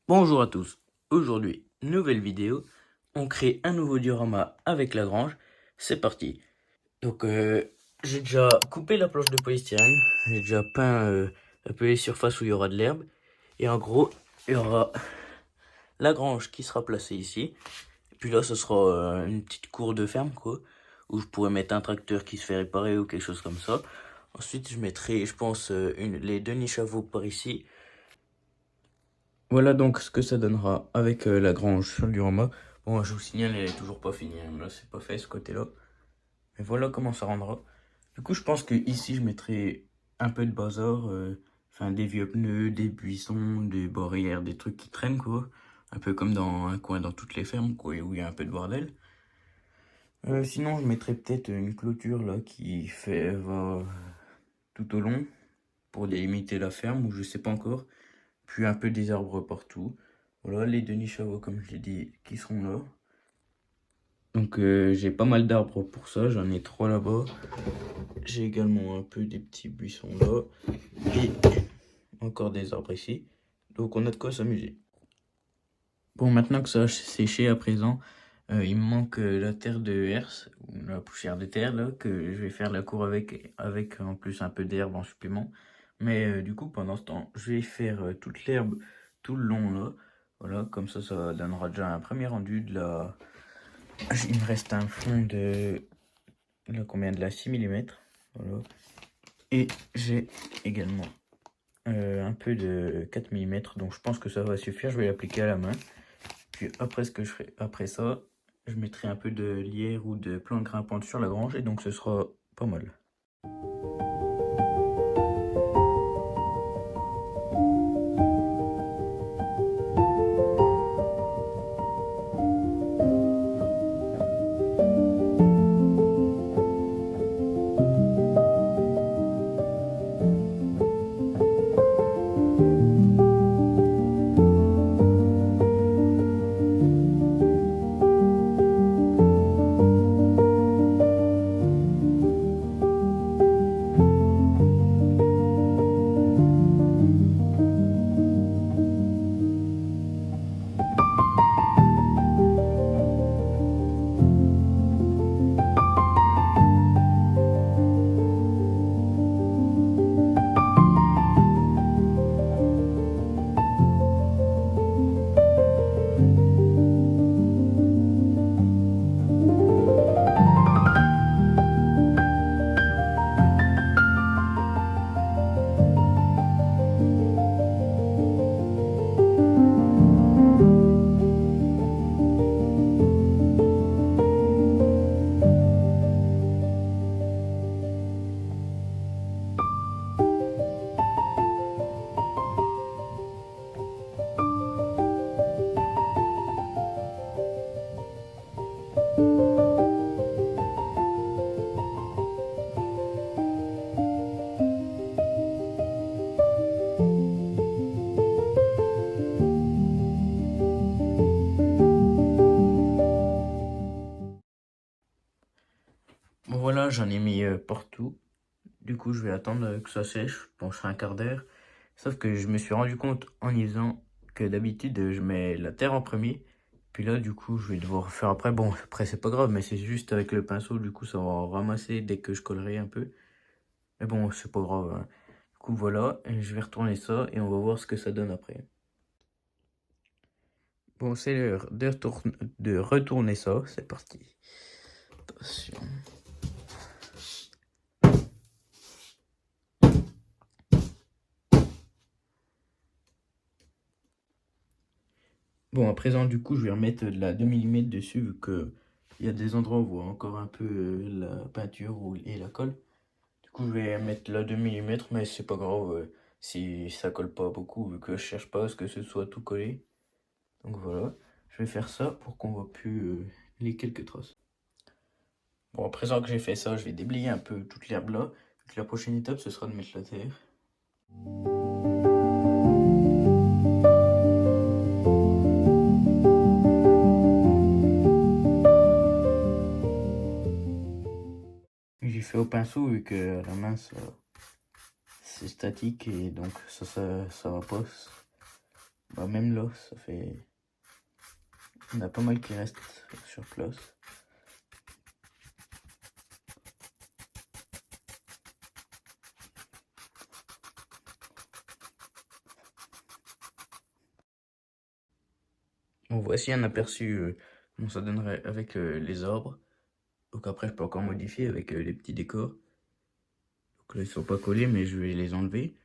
Bonjour à tous, aujourd'hui, nouvelle vidéo, on crée un nouveau diorama avec Lagrange, c'est parti. Donc j'ai déjà coupé la planche de polystyrène, j'ai déjà peint un peu les surfaces où il y aura de l'herbe, et en gros, il y aura Lagrange qui sera placée ici, et puis là ce sera une petite cour de ferme quoi, où je pourrais mettre un tracteur qui se fait réparer ou quelque chose comme ça. Ensuite je mettrai, je pense, les deux niches à veau par ici. Voilà donc ce que ça donnera avec la grange sur le diorama. Bon, je vous signale, elle est toujours pas finie, hein. Là, c'est pas fait ce côté-là. Mais voilà comment ça rendra. Du coup, je pense que ici, je mettrai un peu de bazar, enfin des vieux pneus, des buissons, des barrières, des trucs qui traînent, quoi. Un peu comme dans un coin dans toutes les fermes, quoi, où il y a un peu de bordel. Sinon, je mettrai peut-être une clôture là qui va tout au long pour délimiter la ferme, ou je sais pas encore. Puis un peu des arbres partout. Voilà, les deux niches à veau, comme je l'ai dit, qui seront là. Donc j'ai pas mal d'arbres pour ça, j'en ai trois là-bas. J'ai également un peu des petits buissons là. Et encore des arbres ici. Donc on a de quoi s'amuser. Bon, maintenant que ça a séché à présent, il me manque la terre de herse, ou la poussière de terre là, que je vais faire la cour avec en plus un peu d'herbe en supplément. Mais du coup, pendant ce temps, je vais faire toute l'herbe tout le long là. Voilà, comme ça donnera déjà un premier rendu de la... Il me reste un fond de... Là, combien de la 6 mm. Voilà. Et j'ai également un peu de 4 mm, donc je pense que ça va suffire, je vais l'appliquer à la main. Puis après, ce que je ferai après ça, je mettrai un peu de lierre ou de plantes grimpantes sur la grange et donc ce sera pas mal. Bon voilà, j'en ai mis partout. Du coup, je vais attendre que ça sèche. Bon, je ferai un quart d'heure. Sauf que je me suis rendu compte en y faisant que d'habitude, je mets la terre en premier. Puis là, du coup, je vais devoir faire après. Bon, après, c'est pas grave, mais c'est juste avec le pinceau. Du coup, ça va ramasser dès que je collerai un peu. Mais bon, c'est pas grave, hein. Du coup, voilà. Et je vais retourner ça et on va voir ce que ça donne après. Bon, c'est l'heure de retourner ça. C'est parti. Attention. Bon, à présent, du coup, je vais remettre de la 2 mm dessus, vu que il y a des endroits où on voit encore un peu la peinture et la colle. Du coup, je vais mettre la 2 mm, mais c'est pas grave si ça colle pas beaucoup, vu que je cherche pas à ce que ce soit tout collé. Donc voilà, je vais faire ça pour qu'on voit plus les quelques traces. Bon, à présent que j'ai fait ça, je vais déblayer un peu toute l'herbe là. Donc la prochaine étape, ce sera de mettre la terre. J'ai fait au pinceau vu que la main c'est statique et donc ça va pas. Bah, même là, ça fait... On a pas mal qui reste sur place. Bon, voici un aperçu comment ça donnerait avec les arbres. Donc après, je peux encore modifier avec les petits décors. Donc là, ils sont pas collés, mais je vais les enlever.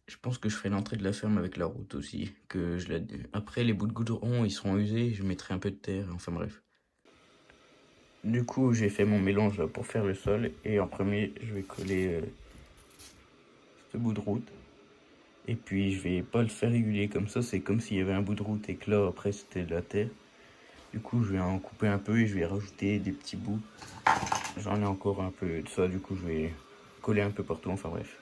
Je pense que je ferai l'entrée de la ferme avec la route aussi. Après, les bouts de goudron, ils seront usés. Je mettrai un peu de terre. Enfin bref. Du coup, j'ai fait mon mélange là, pour faire le sol. Et en premier, je vais coller ce bout de route. Et puis, je vais pas le faire régulier comme ça. C'est comme s'il y avait un bout de route et que là, après, c'était de la terre. Du coup, je vais en couper un peu et je vais rajouter des petits bouts. J'en ai encore un peu de ça. Du coup, je vais coller un peu partout. Enfin bref.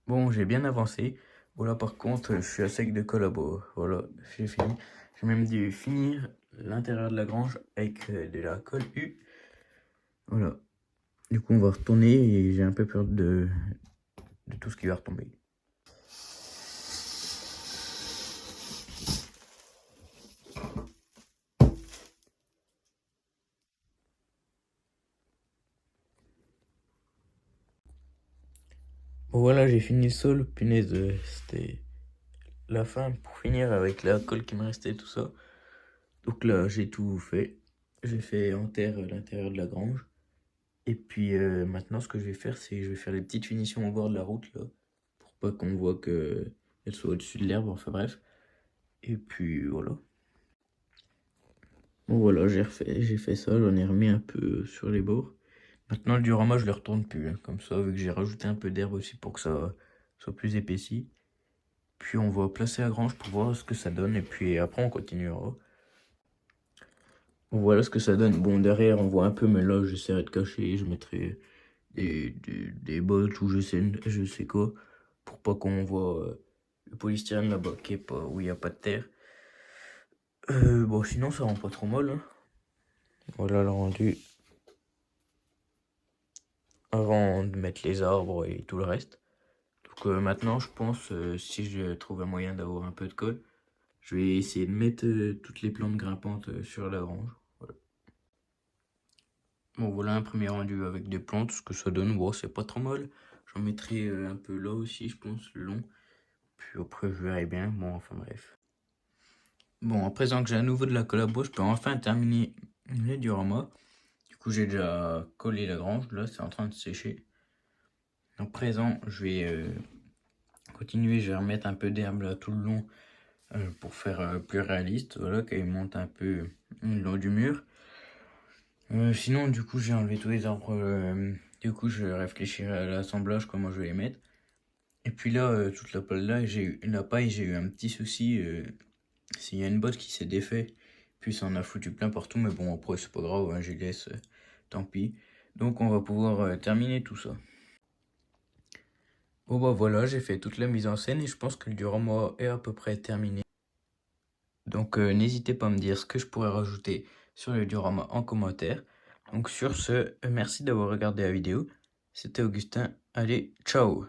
Bon, j'ai bien avancé. Voilà, par contre, je suis à sec de colle à bois. Voilà, j'ai fini. J'ai même dû finir l'intérieur de la grange avec de la colle U. Voilà. Du coup, on va retourner et j'ai un peu peur de tout ce qui va retomber. Bon, voilà, j'ai fini le sol. Punaise, c'était la fin pour finir avec la colle qui me restait, tout ça. Donc là, j'ai tout fait. J'ai fait en terre l'intérieur de la grange. Et puis maintenant, ce que je vais faire, c'est que je vais faire les petites finitions au bord de la route, là, pour pas qu'on voit qu'elle soit au-dessus de l'herbe, enfin bref. Et puis voilà. Bon voilà, j'ai fait ça, j'en ai remis un peu sur les bords. Maintenant, le diorama, je le retourne plus, hein, comme ça, vu que j'ai rajouté un peu d'herbe aussi pour que ça soit plus épaissi. Puis on va placer la grange pour voir ce que ça donne, et puis après on continuera. Bon, voilà ce que ça donne. Bon, derrière, on voit un peu, mais là, j'essaierai de cacher, je mettrai des bottes ou je sais quoi, pour pas qu'on voit le polystyrène là-bas qui est pas, où il n'y a pas de terre. Bon, sinon ça rend pas trop mal, hein. Voilà le rendu avant de mettre les arbres et tout le reste. Donc maintenant, je pense, si je trouve un moyen d'avoir un peu de colle, je vais essayer de mettre toutes les plantes grimpantes sur la grange. Voilà. Bon, voilà un premier rendu avec des plantes, ce que ça donne. Bon, c'est pas trop mal. J'en mettrai un peu là aussi, je pense, le long. Puis après, je verrai bien. Bon, enfin bref. Bon, à présent que j'ai à nouveau de la colle à bois, je peux enfin terminer les dioramas. Du coup, j'ai déjà collé la grange. Là, c'est en train de sécher. À présent, je vais continuer. Je vais remettre un peu d'herbe là tout le long pour faire plus réaliste. Voilà, qu'il monte un peu le long du mur. Sinon, du coup, j'ai enlevé tous les arbres. Du coup, je réfléchirai à l'assemblage, comment je vais les mettre. Et puis là, toute la paille là, j'ai eu un petit souci. S'il y a une botte qui s'est défait, puis ça en a foutu plein partout, mais bon, après, c'est pas grave, hein, je laisse, tant pis. Donc, on va pouvoir terminer tout ça. Bon, bah voilà, j'ai fait toute la mise en scène et je pense que le diorama est à peu près terminé. Donc, n'hésitez pas à me dire ce que je pourrais rajouter sur le diorama en commentaire. Donc, sur ce, merci d'avoir regardé la vidéo. C'était Augustin. Allez, ciao!